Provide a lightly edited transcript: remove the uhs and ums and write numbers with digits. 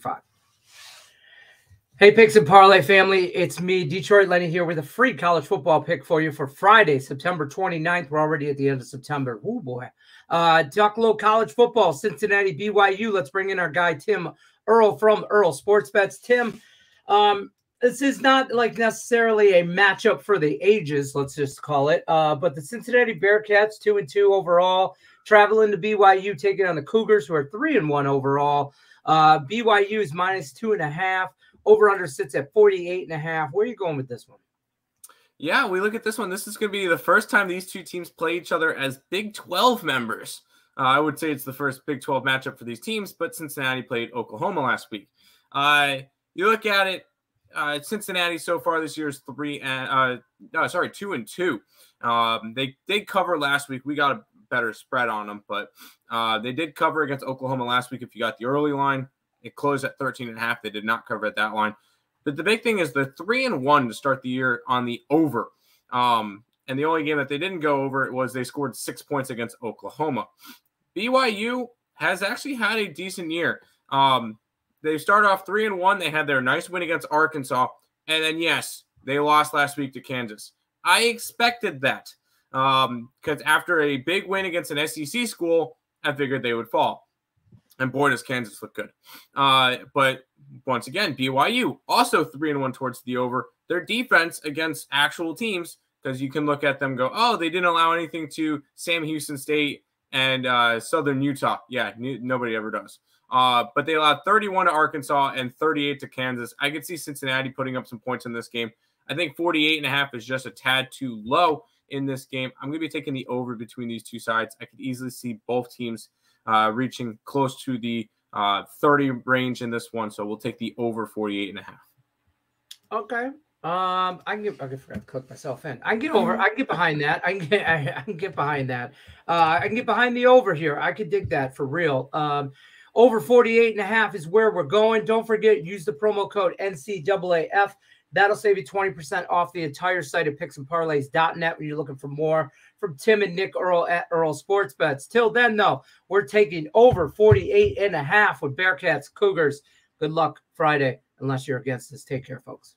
5. Hey, Picks and Parlay family, it's me, Detroit Lenny, here with a free college football pick for you for Friday, September 29th. We're already at the end of September. Oh, boy. Talk a little college football, Cincinnati BYU. Let's bring in our guy, Tim Earle from Earle Sports Bets. Tim, this is not like necessarily a matchup for the ages, let's just call it. But the Cincinnati Bearcats, 2-2 overall, traveling to BYU, taking on the Cougars, who are 3-1 overall. BYU is -2.5. Over-under sits at 48.5. Where are you going with this one? Yeah, we look at this one. This is going to be the first time these two teams play each other as Big 12 members. I would say it's the first Big 12 matchup for these teams, but Cincinnati played Oklahoma last week. You look at it, Cincinnati so far this year is 2-2. They did cover last week. We got a better spread on them, but they did cover against Oklahoma last week if you got the early line. It closed at 13.5. They did not cover at that line. But the big thing is they're 3-1 to start the year on the over. And the only game that they didn't go over was they scored 6 points against Oklahoma. BYU has actually had a decent year. They started off 3-1. They had their nice win against Arkansas. And then, yes, they lost last week to Kansas. I expected that because after a big win against an SEC school, I figured they would fall. And boy, does Kansas look good. But once again, BYU also 3-1 towards the over. Their defense against actual teams, because you can look at them and go, oh, they didn't allow anything to Sam Houston State and Southern Utah. Yeah, nobody ever does. But they allowed 31 to Arkansas and 38 to Kansas. I could see Cincinnati putting up some points in this game. I think 48.5 is just a tad too low in this game. I'm going to be taking the over between these two sides. I could easily see both teams reaching close to the 30 range in this one. So we'll take the over 48.5. Okay. I forgot to cook myself in. I can get over. I can get behind that. I can get behind that. I can get behind the over here. I could dig that for real. Over 48.5 is where we're going. Don't forget, use the promo code NCAAF. That'll save you 20% off the entire site at picksandparlays.net when you're looking for more from Tim and Nick Earle at Earle Sports Bets. Till then, though, we're taking over 48.5 with Bearcats, Cougars. Good luck Friday, unless you're against us. Take care, folks.